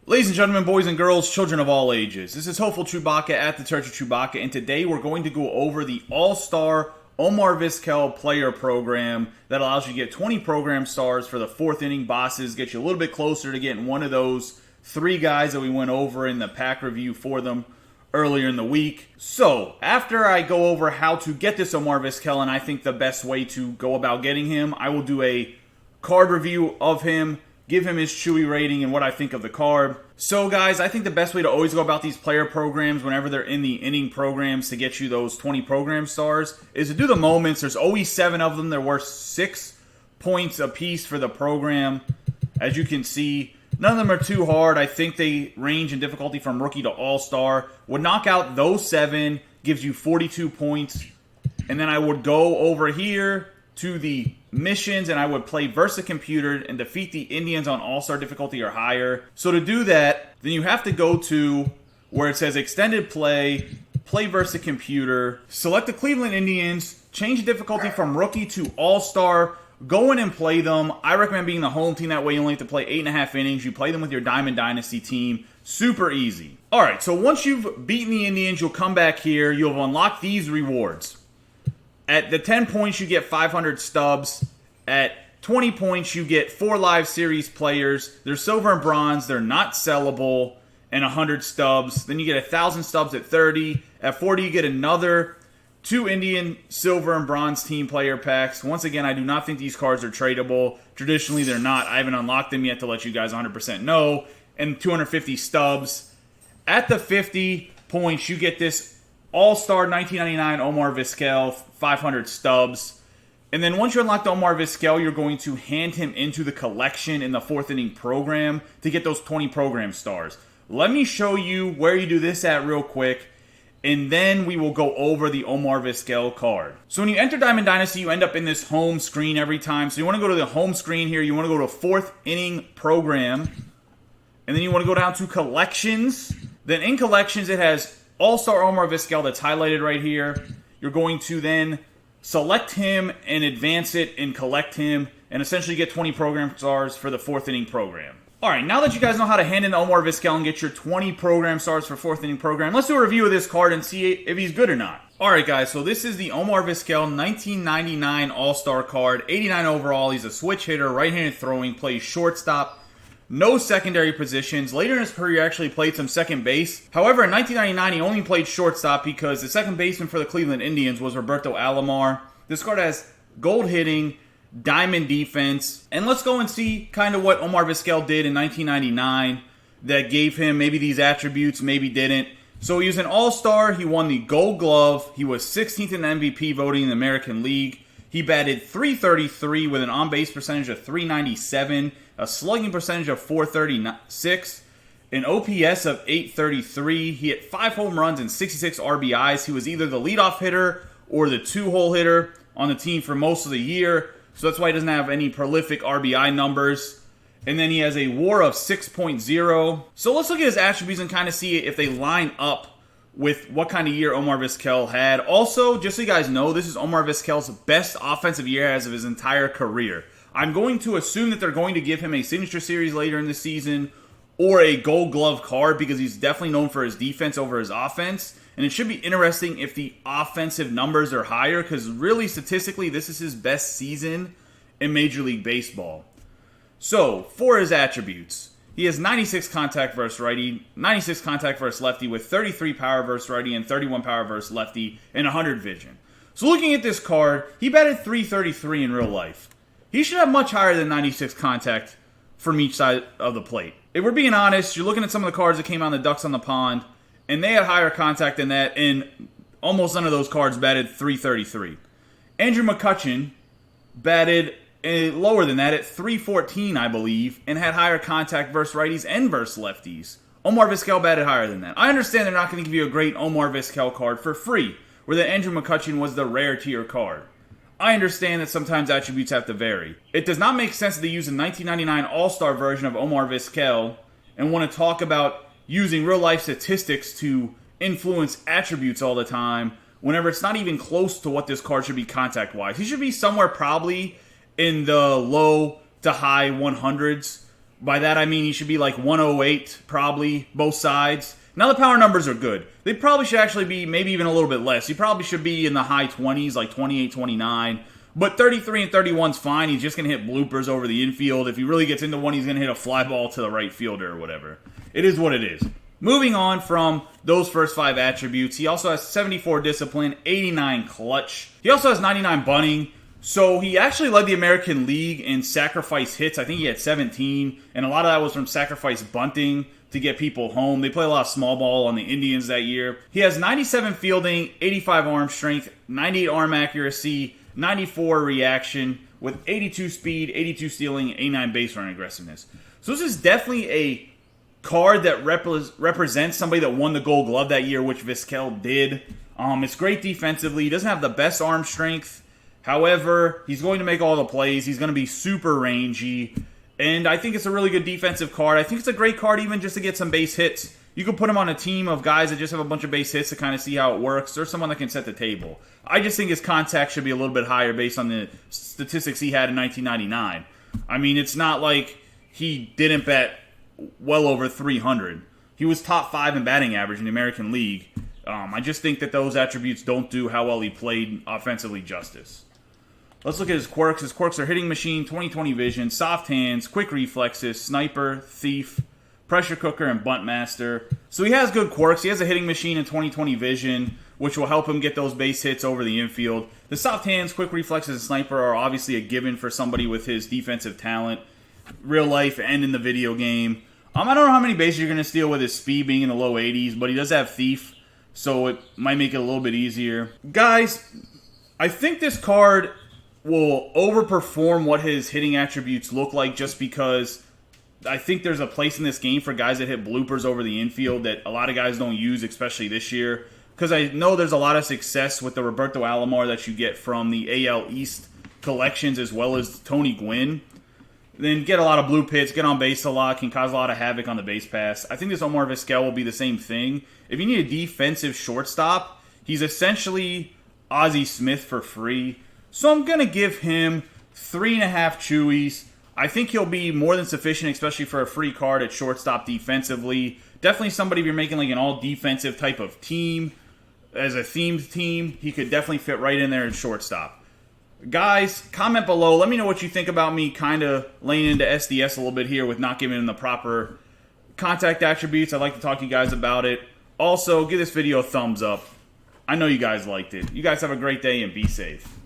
Ladies and gentlemen, boys and girls, children of all ages, this is Hopeful Chewbacca at the Church of Chewbacca, and today we're going to go over the All-Star Omar Vizquel player program that allows you to get 20 program stars for the fourth inning bosses, get you a little bit closer to getting one of those three guys that we went over in the pack review for them earlier in the week. So, after I go over how to get this Omar Vizquel and I think the best way to go about getting him, I will do a card review of him, give him his Chewy rating and what I think of the card. So guys, I think the best way to always go about these player programs whenever they're in the inning programs to get you those 20 program stars is to do the moments. There's always 7 of them. They're worth 6 points a piece for the program. As you can see, none of them are too hard. I think they range in difficulty from rookie to all-star. Would knock out those 7, gives you 42 points. And then I would go over here to the missions, and I would play versus computer and defeat the Indians on all-star difficulty or higher. So to do that, then you have to go to where it says extended play, play versus computer, select the Cleveland Indians, change the difficulty from rookie to all-star, go in and play them. I recommend being the home team. That way you only have to play 8.5 innings. You play them with your Diamond Dynasty team. Super easy. All right, so once you've beaten the Indians, you'll come back here. You'll have unlocked these rewards. At the 10 points, you get 500 stubs. At 20 points, you get 4 live series players. They're silver and bronze. They're not sellable. And 100 stubs. Then you get 1,000 stubs at 30. At 40, you get another 2 Indian silver and bronze team player packs. Once again, I do not think these cards are tradable. Traditionally, they're not. I haven't unlocked them yet to let you guys 100% know. And 250 stubs. At the 50 points, you get this All-Star 1999 Omar Vizquel, 500 stubs. And then once you unlock the Omar Vizquel, you're going to hand him into the collection in the 4th inning program to get those 20 program stars. Let me show you where you do this at real quick, and then we will go over the Omar Vizquel card. So when you enter Diamond Dynasty, you end up in this home screen every time. So you want to go to the home screen here. You want to go to 4th inning program, and then you want to go down to collections. Then in collections, it has All-Star Omar Vizquel that's highlighted right here. You're going to then select him and advance it and collect him and essentially get 20 program stars for the 4th inning program. Alright, now that you guys know how to hand in the Omar Vizquel and get your 20 program stars for 4th inning program, let's do a review of this card and see if he's good or not. Alright guys, so this is the Omar Vizquel 1999 All-Star card, 89 overall. He's a switch hitter, right-handed throwing, plays shortstop. No secondary positions. Later in his career, he actually played some second base. However, in 1999, he only played shortstop because the second baseman for the Cleveland Indians was Roberto Alomar. This card has gold hitting, diamond defense. And let's go and see kind of what Omar Vizquel did in 1999 that gave him maybe these attributes, maybe didn't. So he was an all-star. He won the Gold Glove. He was 16th in the MVP voting in the American League. He batted .333 with an on-base percentage of .397, a slugging percentage of .436, an OPS of .833. He hit 5 home runs and 66 RBIs. He was either the leadoff hitter or the 2-hole hitter on the team for most of the year, so that's why he doesn't have any prolific RBI numbers. And then he has a WAR of 6.0. So let's look at his attributes and kind of see if they line up with what kind of year Omar Vizquel had. Also, just so you guys know, this is Omar Vizquel's best offensive year as of his entire career. I'm going to assume that they're going to give him a signature series later in the season or a Gold Glove card because he's definitely known for his defense over his offense. And it should be interesting if the offensive numbers are higher because really, statistically, this is his best season in Major League Baseball. So, for his attributes, he has 96 contact versus righty, 96 contact versus lefty with 33 power versus righty and 31 power versus lefty and 100 vision. So looking at this card, he batted .333 in real life. He should have much higher than 96 contact from each side of the plate. If we're being honest, you're looking at some of the cards that came out in the Ducks on the Pond, and they had higher contact than that, and almost none of those cards batted .333. Andrew McCutchen batted lower than that at .314, I believe, and had higher contact versus righties and versus lefties. Omar Vizquel batted higher than that. I understand they're not going to give you a great Omar Vizquel card for free, where the Andrew McCutchen was the rare tier card. I understand that sometimes attributes have to vary. It does not make sense that they use a 1999 All-Star version of Omar Vizquel and want to talk about using real-life statistics to influence attributes all the time whenever it's not even close to what this card should be contact-wise. He should be somewhere probably in the low to high 100s By that I mean he should be like 108 probably, both sides. Now the power numbers are good. They probably should actually be maybe even a little bit less. He probably should be in the high 20s, like 28, 29. But 33 and 31 is fine. He's just going to hit bloopers over the infield. If he really gets into one, he's going to hit a fly ball to the right fielder or whatever. It is what it is. Moving on from those first 5 attributes, he also has 74 discipline, 89 clutch. He also has 99 bunting. So he actually led the American League in sacrifice hits. I think he had 17, and a lot of that was from sacrifice bunting to get people home. They play a lot of small ball on the Indians that year. He has 97 fielding, 85 arm strength, 98 arm accuracy, 94 reaction, with 82 speed, 82 stealing, 89 base running aggressiveness. So this is definitely a card that represents somebody that won the Gold Glove that year, which Vizquel did. It's great defensively. He doesn't have the best arm strength. However, he's going to make all the plays. He's going to be super rangy. And I think it's a really good defensive card. I think it's a great card even just to get some base hits. You could put him on a team of guys that just have a bunch of base hits to kind of see how it works. There's someone that can set the table. I just think his contact should be a little bit higher based on the statistics he had in 1999. I mean, it's not like he didn't bat well over 300. He was top 5 in batting average in the American League. I just think that those attributes don't do how well he played offensively justice. Let's look at his quirks. His quirks are hitting machine, 20/20 vision, soft hands, quick reflexes, sniper, thief, pressure cooker, and bunt master. So he has good quirks. He has a hitting machine and 20/20 vision, which will help him get those base hits over the infield. The soft hands, quick reflexes, and sniper are obviously a given for somebody with his defensive talent, real life and in the video game. I don't know how many bases you're going to steal with his speed being in the low 80s, but he does have thief, so it might make it a little bit easier. Guys, I think this card will overperform what his hitting attributes look like just because I think there's a place in this game for guys that hit bloopers over the infield that a lot of guys don't use, especially this year. Because I know there's a lot of success with the Roberto Alomar that you get from the AL East collections as well as Tony Gwynn. Then get a lot of bloop hits, get on base a lot, can cause a lot of havoc on the base pass. I think this Omar Vizquel will be the same thing. If you need a defensive shortstop, he's essentially Ozzie Smith for free. So I'm going to give him 3.5 Chewies. I think he'll be more than sufficient, especially for a free card at shortstop defensively. Definitely somebody if you're making like an all-defensive type of team, as a themed team, he could definitely fit right in there at shortstop. Guys, comment below. Let me know what you think about me kind of laying into SDS a little bit here with not giving him the proper contact attributes. I'd like to talk to you guys about it. Also, give this video a thumbs up. I know you guys liked it. You guys have a great day and be safe.